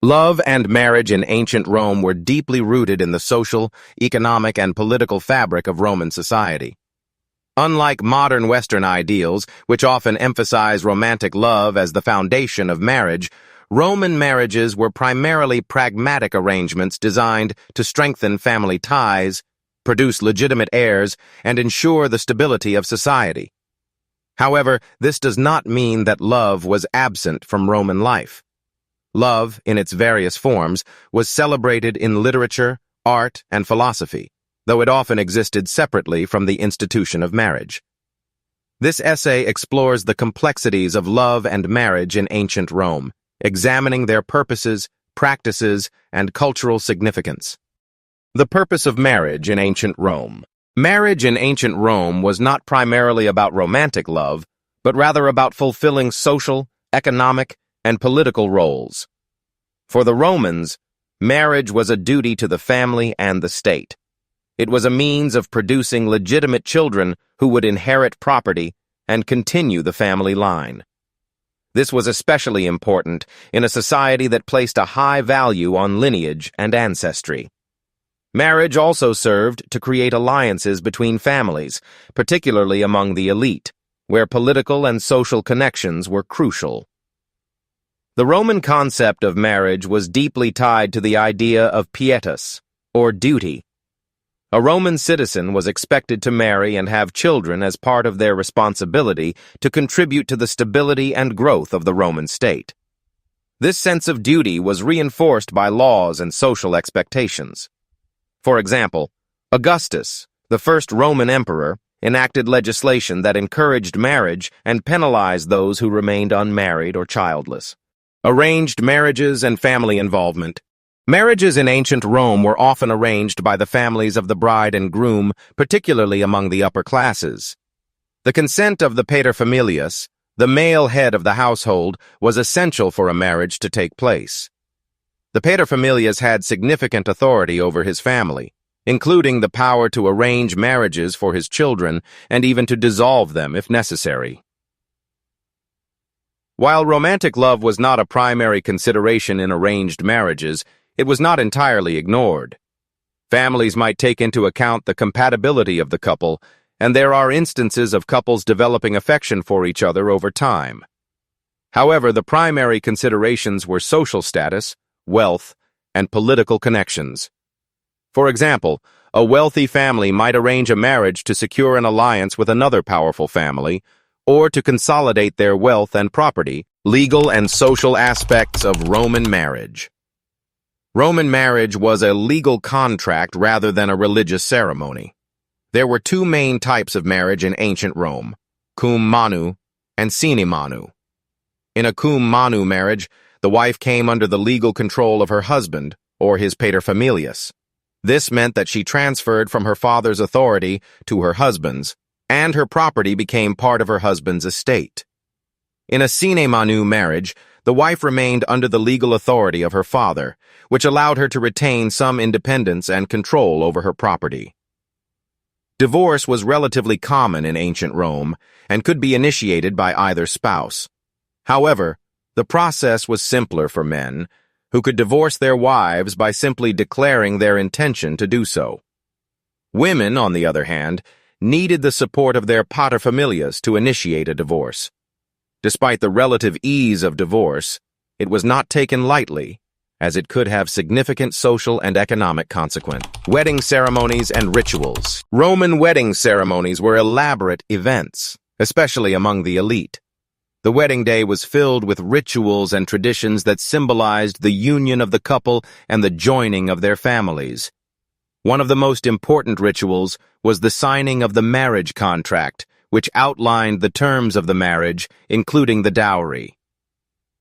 Love and marriage in ancient Rome were deeply rooted in the social, economic, and political fabric of Roman society. Unlike modern Western ideals, which often emphasize romantic love as the foundation of marriage, Roman marriages were primarily pragmatic arrangements designed to strengthen family ties, produce legitimate heirs, and ensure the stability of society. However, this does not mean that love was absent from Roman life. Love, in its various forms, was celebrated in literature, art, and philosophy, though it often existed separately from the institution of marriage. This essay explores the complexities of love and marriage in ancient Rome, examining their purposes, practices, and cultural significance. The purpose of marriage in ancient Rome. Marriage in ancient Rome was not primarily about romantic love, but rather about fulfilling social, economic, and political roles. For the Romans, marriage was a duty to the family and the state. It was a means of producing legitimate children who would inherit property and continue the family line. This was especially important in a society that placed a high value on lineage and ancestry. Marriage also served to create alliances between families, particularly among the elite, where political and social connections were crucial. The Roman concept of marriage was deeply tied to the idea of pietas, or duty. A Roman citizen was expected to marry and have children as part of their responsibility to contribute to the stability and growth of the Roman state. This sense of duty was reinforced by laws and social expectations. For example, Augustus, the first Roman emperor, enacted legislation that encouraged marriage and penalized those who remained unmarried or childless. Arranged marriages and family involvement. Marriages in ancient Rome were often arranged by the families of the bride and groom, particularly among the upper classes. The consent of the paterfamilias, the male head of the household, was essential for a marriage to take place. The paterfamilias had significant authority over his family, including the power to arrange marriages for his children and even to dissolve them if necessary. While romantic love was not a primary consideration in arranged marriages, it was not entirely ignored. Families might take into account the compatibility of the couple, and there are instances of couples developing affection for each other over time. However, the primary considerations were social status, wealth, and political connections. For example, a wealthy family might arrange a marriage to secure an alliance with another powerful family, or to consolidate their wealth and property. Legal and social aspects of Roman marriage. Roman marriage was a legal contract rather than a religious ceremony. There were two main types of marriage in ancient Rome, cum manu and sine manu. In a cum manu marriage, the wife came under the legal control of her husband, or his paterfamilias. This meant that she transferred from her father's authority to her husband's, and her property became part of her husband's estate. In a sine manu marriage, the wife remained under the legal authority of her father, which allowed her to retain some independence and control over her property. Divorce was relatively common in ancient Rome and could be initiated by either spouse. However, the process was simpler for men, who could divorce their wives by simply declaring their intention to do so. Women, on the other hand, needed the support of their paterfamilias to initiate a divorce. Despite the relative ease of divorce, it was not taken lightly, as it could have significant social and economic consequences. Wedding ceremonies and rituals. Roman wedding ceremonies were elaborate events, especially among the elite. The wedding day was filled with rituals and traditions that symbolized the union of the couple and the joining of their families. One of the most important rituals was the signing of the marriage contract, which outlined the terms of the marriage, including the dowry.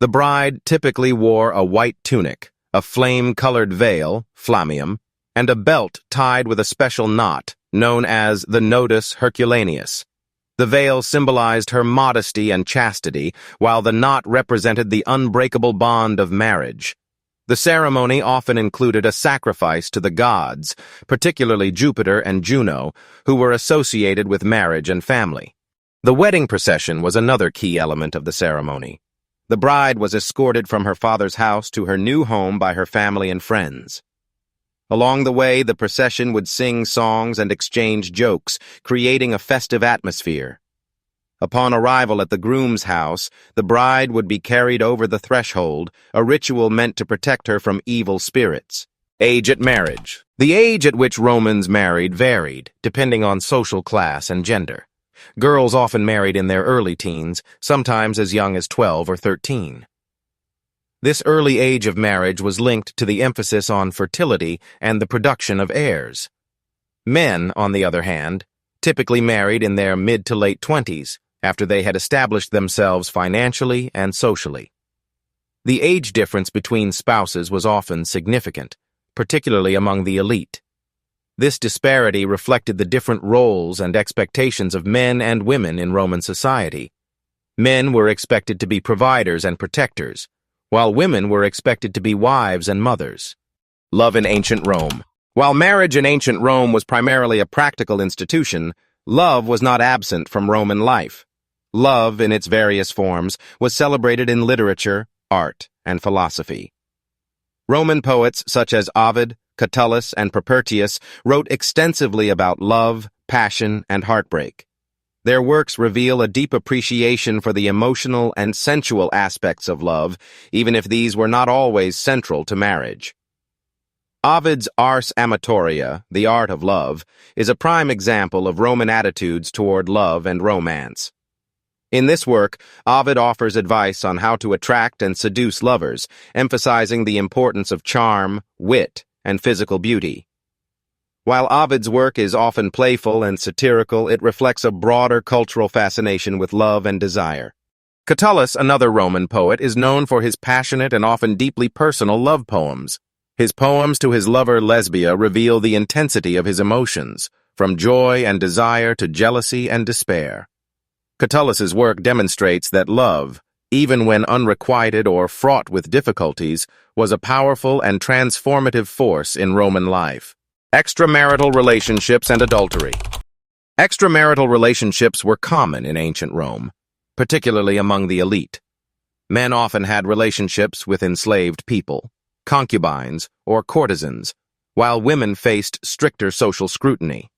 The bride typically wore a white tunic, a flame-colored veil, flammium, and a belt tied with a special knot, known as the nodus herculaneus. The veil symbolized her modesty and chastity, while the knot represented the unbreakable bond of marriage. The ceremony often included a sacrifice to the gods, particularly Jupiter and Juno, who were associated with marriage and family. The wedding procession was another key element of the ceremony. The bride was escorted from her father's house to her new home by her family and friends. Along the way, the procession would sing songs and exchange jokes, creating a festive atmosphere. Upon arrival at the groom's house, the bride would be carried over the threshold, a ritual meant to protect her from evil spirits. Age at marriage. The age at which Romans married varied, depending on social class and gender. Girls often married in their early teens, sometimes as young as 12 or 13. This early age of marriage was linked to the emphasis on fertility and the production of heirs. Men, on the other hand, typically married in their mid to late 20s, after they had established themselves financially and socially. The age difference between spouses was often significant, particularly among the elite. This disparity reflected the different roles and expectations of men and women in Roman society. Men were expected to be providers and protectors, while women were expected to be wives and mothers. Love in ancient Rome. While marriage in ancient Rome was primarily a practical institution, love was not absent from Roman life. Love, in its various forms, was celebrated in literature, art, and philosophy. Roman poets such as Ovid, Catullus, and Propertius wrote extensively about love, passion, and heartbreak. Their works reveal a deep appreciation for the emotional and sensual aspects of love, even if these were not always central to marriage. Ovid's Ars Amatoria, The Art of Love, is a prime example of Roman attitudes toward love and romance. In this work, Ovid offers advice on how to attract and seduce lovers, emphasizing the importance of charm, wit, and physical beauty. While Ovid's work is often playful and satirical, it reflects a broader cultural fascination with love and desire. Catullus, another Roman poet, is known for his passionate and often deeply personal love poems. His poems to his lover Lesbia reveal the intensity of his emotions, from joy and desire to jealousy and despair. Catullus's work demonstrates that love, even when unrequited or fraught with difficulties, was a powerful and transformative force in Roman life. Extramarital relationships and adultery. Extramarital relationships were common in ancient Rome, particularly among the elite. Men often had relationships with enslaved people, concubines, or courtesans, while women faced stricter social scrutiny.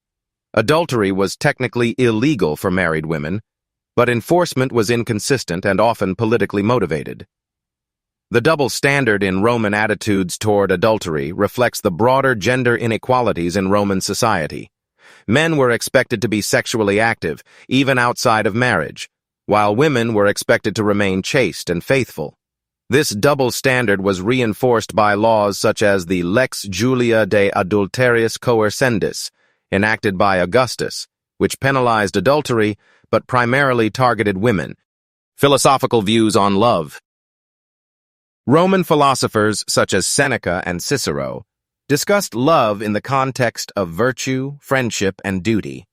Adultery was technically illegal for married women, but enforcement was inconsistent and often politically motivated. The double standard in Roman attitudes toward adultery reflects the broader gender inequalities in Roman society. Men were expected to be sexually active, even outside of marriage, while women were expected to remain chaste and faithful. This double standard was reinforced by laws such as the Lex Julia de Adulteriis Coercendis, enacted by Augustus, which penalized adultery but primarily targeted women. Philosophical views on love. Roman philosophers such as Seneca and Cicero discussed love in the context of virtue, friendship, and duty.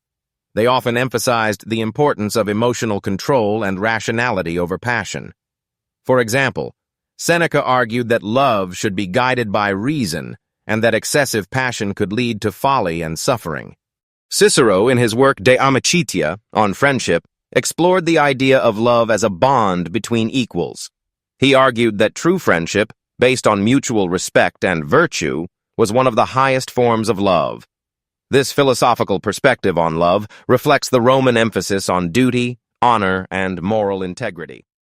They often emphasized the importance of emotional control and rationality over passion. For example, Seneca argued that love should be guided by reason and that excessive passion could lead to folly and suffering. Cicero, in his work De Amicitia, on friendship, explored the idea of love as a bond between equals. He argued that true friendship, based on mutual respect and virtue, was one of the highest forms of love. This philosophical perspective on love reflects the Roman emphasis on duty, honor, and moral integrity.